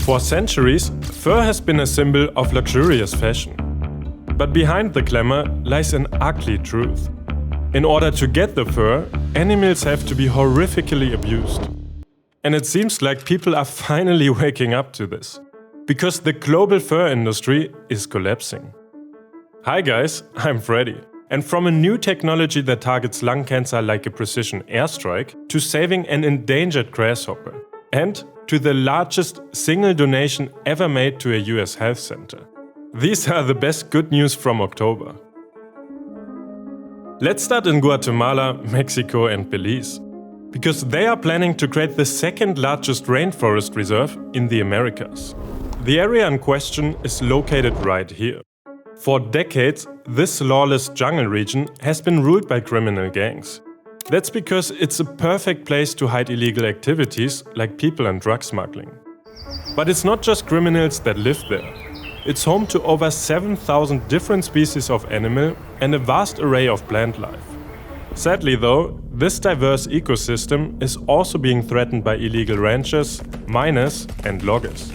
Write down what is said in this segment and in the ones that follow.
For centuries, fur has been a symbol of luxurious fashion. But behind the glamour lies an ugly truth. In order to get the fur, animals have to be horrifically abused. And it seems like people are finally waking up to this. Because the global fur industry is collapsing. Hi guys, I'm Freddy. And from a new technology that targets lung cancer like a precision airstrike, to saving an endangered grasshopper, and to the largest single donation ever made to a US health center. These are the best good news from October. Let's start in Guatemala, Mexico and Belize. Because they are planning to create the second largest rainforest reserve in the Americas. The area in question is located right here. For decades, this lawless jungle region has been ruled by criminal gangs. That's because it's a perfect place to hide illegal activities like people and drug smuggling. But it's not just criminals that live there. It's home to over 7,000 different species of animal and a vast array of plant life. Sadly though, this diverse ecosystem is also being threatened by illegal ranchers, miners and loggers.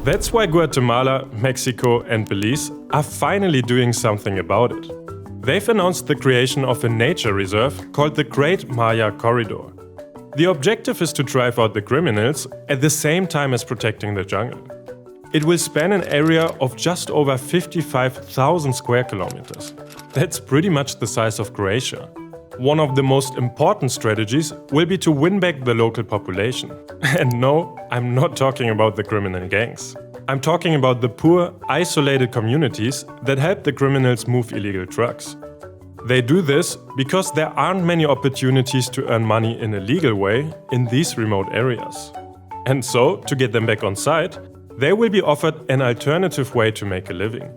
That's why Guatemala, Mexico and Belize are finally doing something about it. They've announced the creation of a nature reserve called the Great Maya Corridor. The objective is to drive out the criminals at the same time as protecting the jungle. It will span an area of just over 55,000 square kilometers. That's pretty much the size of Croatia. One of the most important strategies will be to win back the local population. And no, I'm not talking about the criminal gangs. I'm talking about the poor, isolated communities that help the criminals move illegal drugs. They do this because there aren't many opportunities to earn money in a legal way in these remote areas. And so, to get them back on site, they will be offered an alternative way to make a living.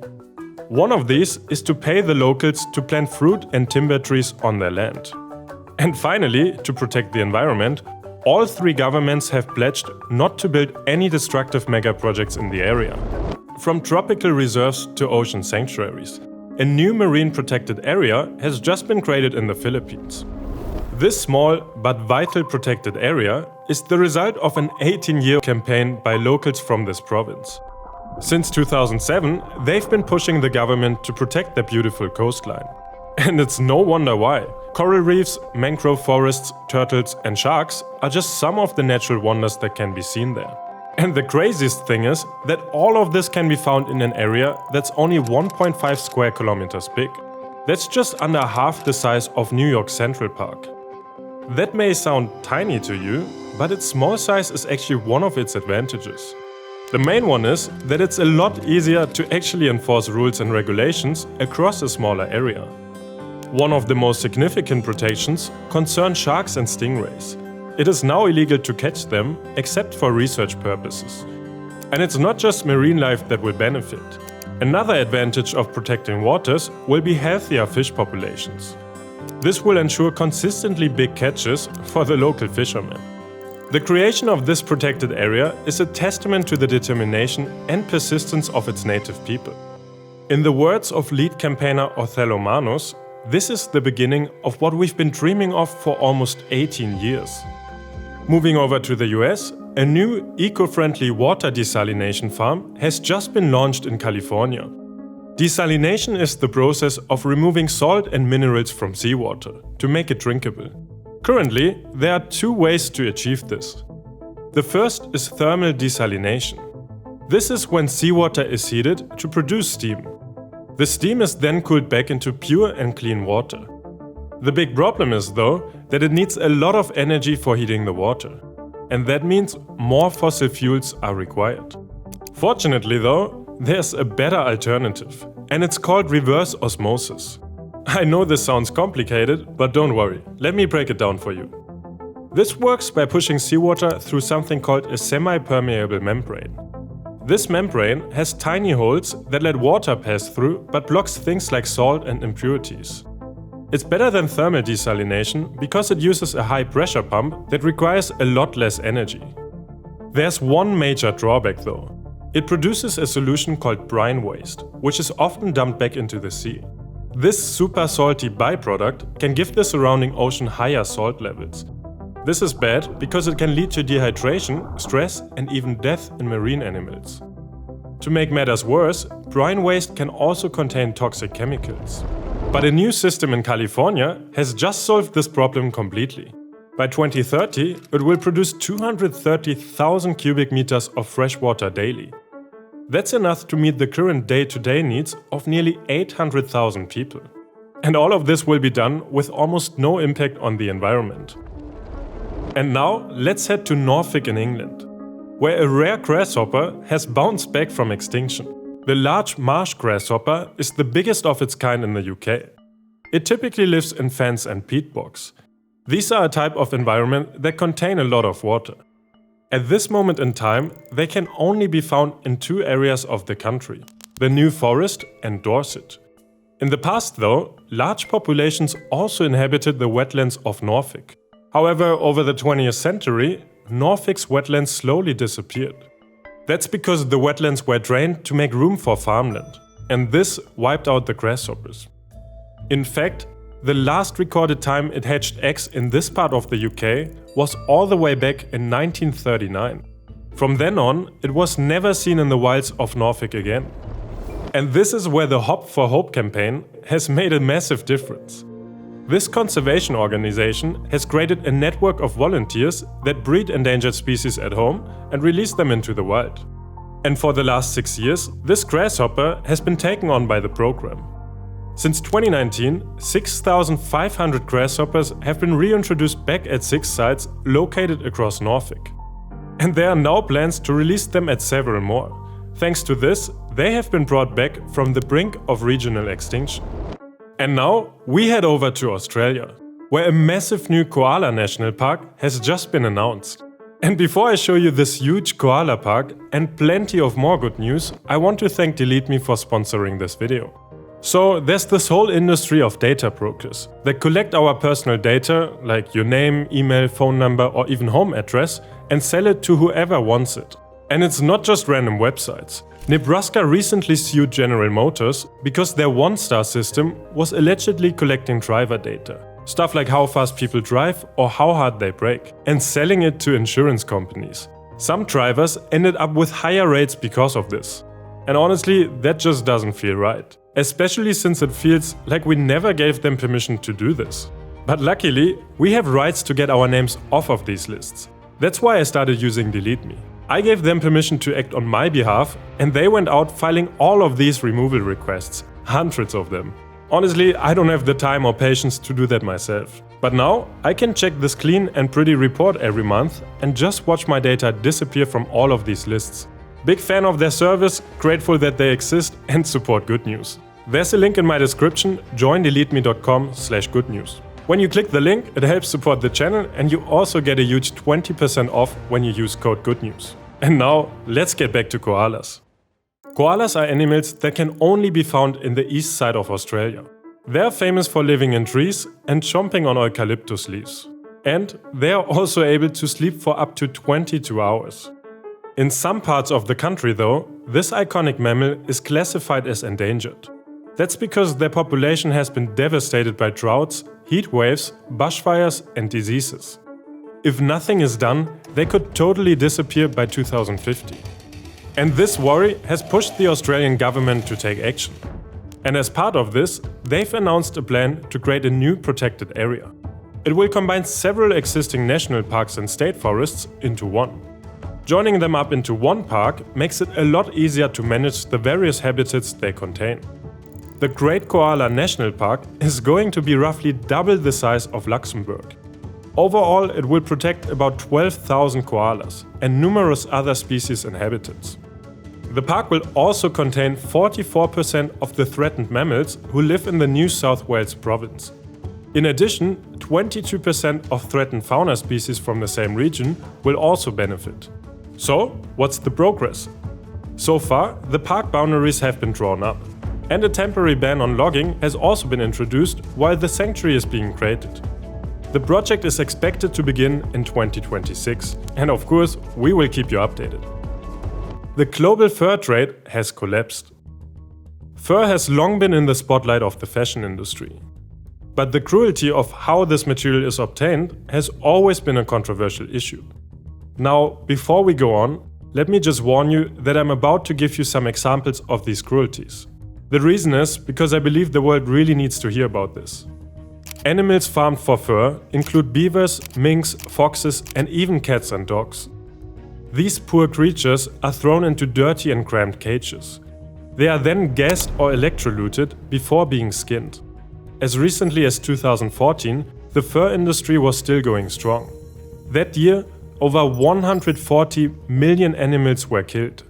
One of these is to pay the locals to plant fruit and timber trees on their land. And finally, to protect the environment, all three governments have pledged not to build any destructive mega projects in the area. From tropical reserves to ocean sanctuaries, a new marine protected area has just been created in the Philippines. This small but vital protected area is the result of an 18-year campaign by locals from this province. Since 2007, they've been pushing the government to protect their beautiful coastline. And it's no wonder why. Coral reefs, mangrove forests, turtles and sharks are just some of the natural wonders that can be seen there. And the craziest thing is that all of this can be found in an area that's only 1.5 square kilometers big. That's just under half the size of New York Central Park. That may sound tiny to you, but its small size is actually one of its advantages. The main one is that it's a lot easier to actually enforce rules and regulations across a smaller area. One of the most significant protections concerns sharks and stingrays. It is now illegal to catch them except for research purposes. And it's not just marine life that will benefit. Another advantage of protecting waters will be healthier fish populations. This will ensure consistently big catches for the local fishermen. The creation of this protected area is a testament to the determination and persistence of its native people. In the words of lead campaigner Othello Manos, this is the beginning of what we've been dreaming of for almost 18 years. Moving over to the US, a new eco-friendly water desalination farm has just been launched in California. Desalination is the process of removing salt and minerals from seawater to make it drinkable. Currently, there are two ways to achieve this. The first is thermal desalination. This is when seawater is heated to produce steam. The steam is then cooled back into pure and clean water. The big problem is, though, that it needs a lot of energy for heating the water. And that means more fossil fuels are required. Fortunately, though, there's a better alternative, and it's called reverse osmosis. I know this sounds complicated, but don't worry, let me break it down for you. This works by pushing seawater through something called a semi-permeable membrane. This membrane has tiny holes that let water pass through but blocks things like salt and impurities. It's better than thermal desalination because it uses a high pressure pump that requires a lot less energy. There's one major drawback though. It produces a solution called brine waste, which is often dumped back into the sea. This super salty byproduct can give the surrounding ocean higher salt levels. This is bad because it can lead to dehydration, stress, and even death in marine animals. To make matters worse, brine waste can also contain toxic chemicals. But a new system in California has just solved this problem completely. By 2030, it will produce 230,000 cubic meters of fresh water daily. That's enough to meet the current day-to-day needs of nearly 800,000 people. And all of this will be done with almost no impact on the environment. And now, let's head to Norfolk in England, where a rare grasshopper has bounced back from extinction. The large marsh grasshopper is the biggest of its kind in the UK. It typically lives in fens and peat bogs. These are a type of environment that contain a lot of water. At this moment in time, they can only be found in two areas of the country, the New Forest and Dorset. In the past though, large populations also inhabited the wetlands of Norfolk. However, over the 20th century, Norfolk's wetlands slowly disappeared. That's because the wetlands were drained to make room for farmland, and this wiped out the grasshoppers. In fact, the last recorded time it hatched eggs in this part of the UK was all the way back in 1939. From then on, it was never seen in the wilds of Norfolk again. And this is where the Hop for Hope campaign has made a massive difference. This conservation organization has created a network of volunteers that breed endangered species at home and release them into the wild. And for the last 6 years, this grasshopper has been taken on by the program. Since 2019, 6,500 grasshoppers have been reintroduced back at 6 sites located across Norfolk. And there are now plans to release them at several more. Thanks to this, they have been brought back from the brink of regional extinction. And now, we head over to Australia, where a massive new Koala National Park has just been announced. And before I show you this huge koala park and plenty of more good news, I want to thank DeleteMe for sponsoring this video. So there's this whole industry of data brokers that collect our personal data, like your name, email, phone number, or even home address, and sell it to whoever wants it. And it's not just random websites. Nebraska recently sued General Motors because their OneStar system was allegedly collecting driver data. Stuff like how fast people drive or how hard they brake, and selling it to insurance companies. Some drivers ended up with higher rates because of this. And honestly, that just doesn't feel right. Especially since it feels like we never gave them permission to do this. But luckily, we have rights to get our names off of these lists. That's why I started using DeleteMe. I gave them permission to act on my behalf, and they went out filing all of these removal requests, hundreds of them. Honestly, I don't have the time or patience to do that myself. But now, I can check this clean and pretty report every month and just watch my data disappear from all of these lists. Big fan of their service, grateful that they exist and support Good News. There's a link in my description, joindeleteme.com/goodnews. When you click the link, it helps support the channel and you also get a huge 20% off when you use code GOODNEWS. And now, let's get back to koalas. Koalas are animals that can only be found in the east side of Australia. They're famous for living in trees and chomping on eucalyptus leaves. And they are also able to sleep for up to 22 hours. In some parts of the country though, this iconic mammal is classified as endangered. That's because their population has been devastated by droughts, heat waves, bushfires and diseases. If nothing is done, they could totally disappear by 2050. And this worry has pushed the Australian government to take action. And as part of this, they've announced a plan to create a new protected area. It will combine several existing national parks and state forests into one. Joining them up into one park makes it a lot easier to manage the various habitats they contain. The Great Koala National Park is going to be roughly double the size of Luxembourg. Overall, it will protect about 12,000 koalas and numerous other species and habitats. The park will also contain 44% of the threatened mammals who live in the New South Wales province. In addition, 22% of threatened fauna species from the same region will also benefit. So, what's the progress? So far, the park boundaries have been drawn up, and a temporary ban on logging has also been introduced while the sanctuary is being created. The project is expected to begin in 2026, and of course, we will keep you updated. The global fur trade has collapsed. Fur has long been in the spotlight of the fashion industry. But the cruelty of how this material is obtained has always been a controversial issue. Now, before we go on, let me just warn you that I'm about to give you some examples of these cruelties. The reason is because I believe the world really needs to hear about this. Animals farmed for fur include beavers, minks, foxes, and even cats and dogs. These poor creatures are thrown into dirty and cramped cages. They are then gassed or electrocuted before being skinned. As recently as 2014, the fur industry was still going strong. That year, over 140 million animals were killed.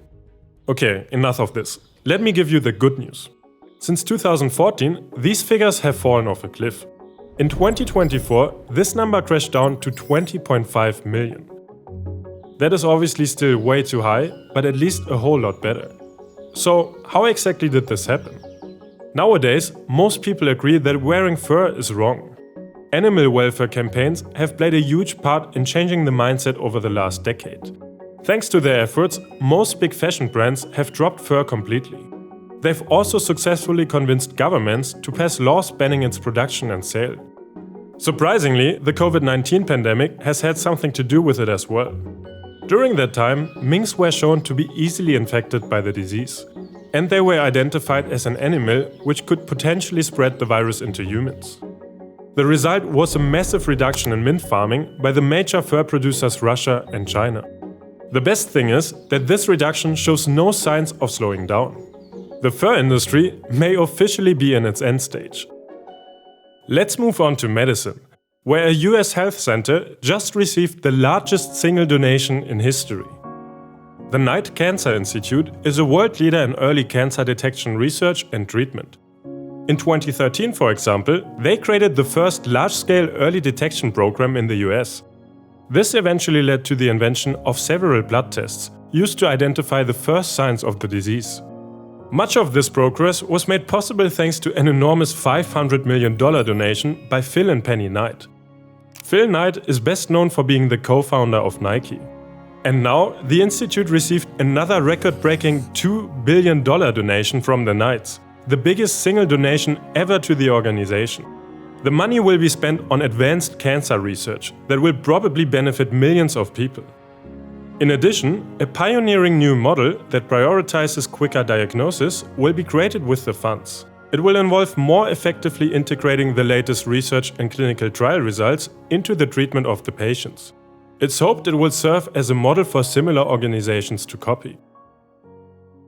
Okay, enough of this. Let me give you the good news. Since 2014, these figures have fallen off a cliff. In 2024, this number crashed down to 20.5 million. That is obviously still way too high, but at least a whole lot better. So, how exactly did this happen? Nowadays, most people agree that wearing fur is wrong. Animal welfare campaigns have played a huge part in changing the mindset over the last decade. Thanks to their efforts, most big fashion brands have dropped fur completely. They've also successfully convinced governments to pass laws banning its production and sale. Surprisingly, the COVID-19 pandemic has had something to do with it as well. During that time, minks were shown to be easily infected by the disease, and they were identified as an animal which could potentially spread the virus into humans. The result was a massive reduction in mint farming by the major fur producers Russia and China. The best thing is that this reduction shows no signs of slowing down. The fur industry may officially be in its end stage. Let's move on to medicine, where a US health center just received the largest single donation in history. The Knight Cancer Institute is a world leader in early cancer detection research and treatment. In 2013, for example, they created the first large-scale early detection program in the US. This eventually led to the invention of several blood tests used to identify the first signs of the disease. Much of this progress was made possible thanks to an enormous $500 million donation by Phil and Penny Knight. Phil Knight is best known for being the co-founder of Nike. And now, the institute received another record-breaking $2 billion donation from the Knights, the biggest single donation ever to the organization. The money will be spent on advanced cancer research that will probably benefit millions of people. In addition, a pioneering new model that prioritizes quicker diagnosis will be created with the funds. It will involve more effectively integrating the latest research and clinical trial results into the treatment of the patients. It's hoped it will serve as a model for similar organizations to copy.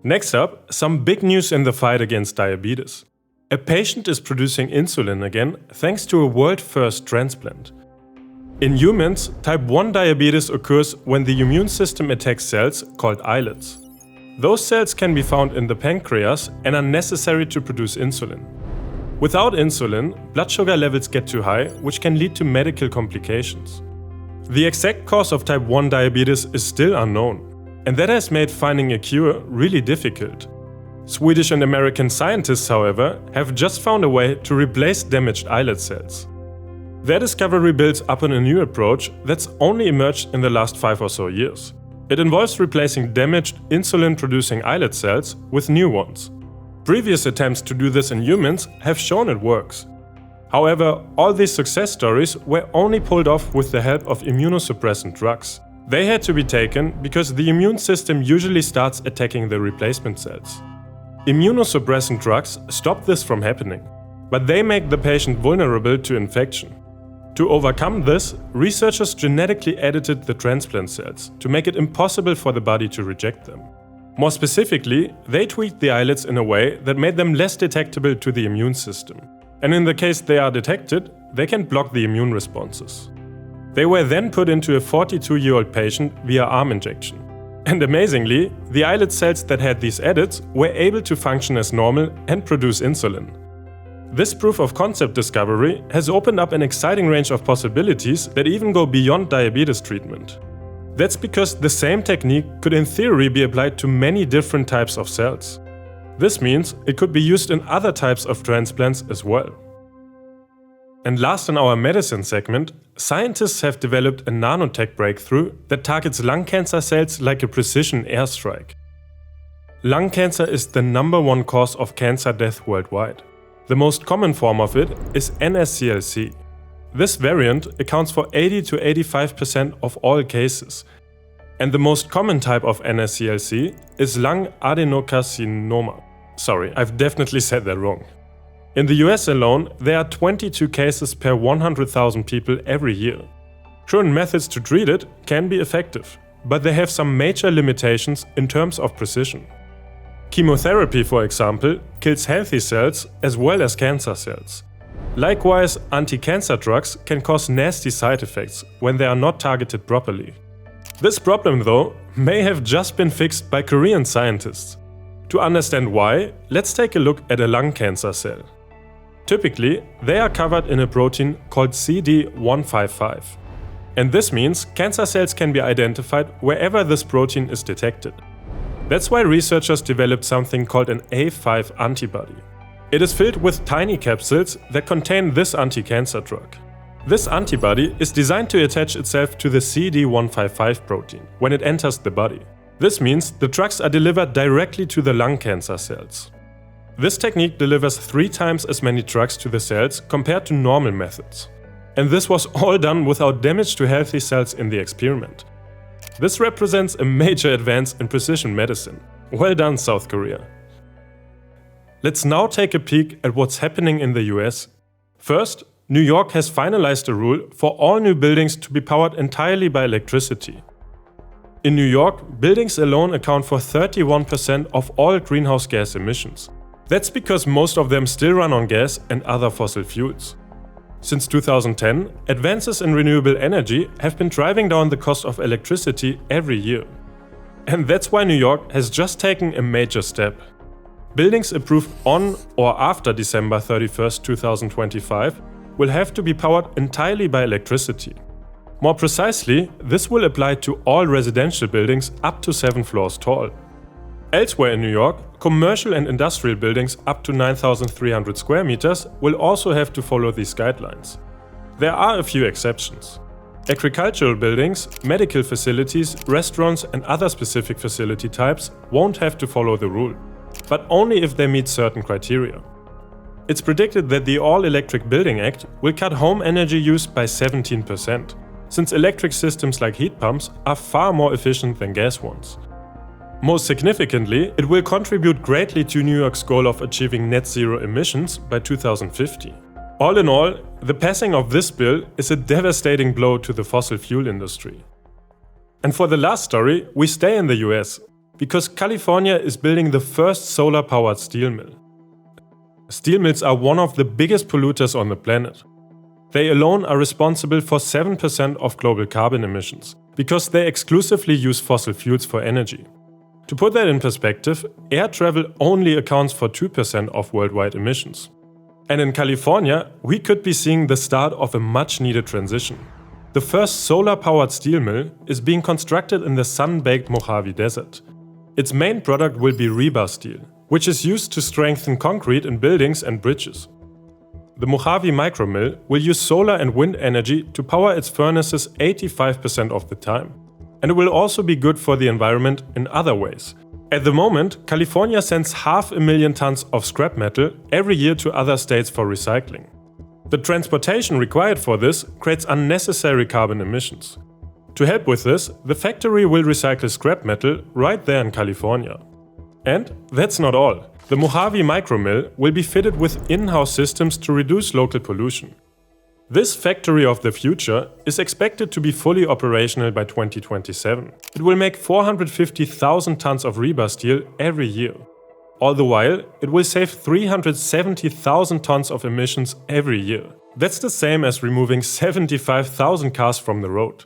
Next up, some big news in the fight against diabetes. A patient is producing insulin again thanks to a world-first transplant. In humans, type 1 diabetes occurs when the immune system attacks cells called islets. Those cells can be found in the pancreas and are necessary to produce insulin. Without insulin, blood sugar levels get too high, which can lead to medical complications. The exact cause of type 1 diabetes is still unknown, and that has made finding a cure really difficult. Swedish and American scientists, however, have just found a way to replace damaged islet cells. Their discovery builds up on a new approach that's only emerged in the last 5 or so years. It involves replacing damaged insulin-producing islet cells with new ones. Previous attempts to do this in humans have shown it works. However, all these success stories were only pulled off with the help of immunosuppressant drugs. They had to be taken because the immune system usually starts attacking the replacement cells. Immunosuppressant drugs stop this from happening, but they make the patient vulnerable to infection. To overcome this, researchers genetically edited the transplant cells to make it impossible for the body to reject them. More specifically, they tweaked the islets in a way that made them less detectable to the immune system. And in the case they are detected, they can block the immune responses. They were then put into a 42-year-old patient via arm injection. And amazingly, the islet cells that had these edits were able to function as normal and produce insulin. This proof of concept discovery has opened up an exciting range of possibilities that even go beyond diabetes treatment. That's because the same technique could in theory be applied to many different types of cells. This means it could be used in other types of transplants as well. And last in our medicine segment, scientists have developed a nanotech breakthrough that targets lung cancer cells like a precision airstrike. Lung cancer is the #1 cause of cancer death worldwide. The most common form of it is NSCLC. This variant accounts for 80 to 85% of all cases. And the most common type of NSCLC is lung adenocarcinoma. Sorry, I've definitely said that wrong. In the US alone, there are 22 cases per 100,000 people every year. Current methods to treat it can be effective, but they have some major limitations in terms of precision. Chemotherapy, for example, kills healthy cells as well as cancer cells. Likewise, anti-cancer drugs can cause nasty side effects when they are not targeted properly. This problem, though, may have just been fixed by Korean scientists. To understand why, let's take a look at a lung cancer cell. Typically, they are covered in a protein called CD155. And this means cancer cells can be identified wherever this protein is detected. That's why researchers developed something called an A5 antibody. It is filled with tiny capsules that contain this anti-cancer drug. This antibody is designed to attach itself to the CD155 protein when it enters the body. This means the drugs are delivered directly to the lung cancer cells. This technique delivers 3 times as many drugs to the cells compared to normal methods. And this was all done without damage to healthy cells in the experiment. This represents a major advance in precision medicine. Well done, South Korea. Let's now take a peek at what's happening in the US. First, New York has finalized a rule for all new buildings to be powered entirely by electricity. In New York, buildings alone account for 31% of all greenhouse gas emissions. That's because most of them still run on gas and other fossil fuels. Since 2010, advances in renewable energy have been driving down the cost of electricity every year. And that's why New York has just taken a major step. Buildings approved on or after December 31, 2025 will have to be powered entirely by electricity. More precisely, this will apply to all residential buildings up to 7 floors tall. Elsewhere in New York, commercial and industrial buildings up to 9,300 square meters will also have to follow these guidelines. There are a few exceptions. Agricultural buildings, medical facilities, restaurants and other specific facility types won't have to follow the rule, but only if they meet certain criteria. It's predicted that the All-Electric Building Act will cut home energy use by 17%, since electric systems like heat pumps are far more efficient than gas ones. Most significantly, it will contribute greatly to New York's goal of achieving net zero emissions by 2050. All in all, the passing of this bill is a devastating blow to the fossil fuel industry. And for the last story, we stay in the US, because California is building the first solar-powered steel mill. Steel mills are one of the biggest polluters on the planet. They alone are responsible for 7% of global carbon emissions, because they exclusively use fossil fuels for energy. To put that in perspective, air travel only accounts for 2% of worldwide emissions. And in California, we could be seeing the start of a much-needed transition. The first solar-powered steel mill is being constructed in the sun-baked Mojave Desert. Its main product will be rebar steel, which is used to strengthen concrete in buildings and bridges. The Mojave micromill will use solar and wind energy to power its furnaces 85% of the time. And it will also be good for the environment in other ways. At the moment, California sends 500,000 tons of scrap metal every year to other states for recycling. The transportation required for this creates unnecessary carbon emissions. To help with this, the factory will recycle scrap metal right there in California. And that's not all. The Mojave micromill will be fitted with in-house systems to reduce local pollution. This factory of the future is expected to be fully operational by 2027. It will make 450,000 tons of rebar steel every year. All the while, it will save 370,000 tons of emissions every year. That's the same as removing 75,000 cars from the road.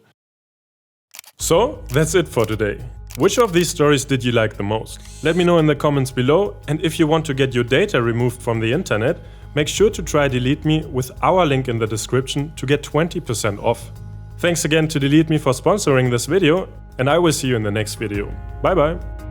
So, that's it for today. Which of these stories did you like the most? Let me know in the comments below, and if you want to get your data removed from the internet, make sure to try Delete Me with our link in the description to get 20% off. Thanks again to Delete Me for sponsoring this video, and I will see you in the next video. Bye bye!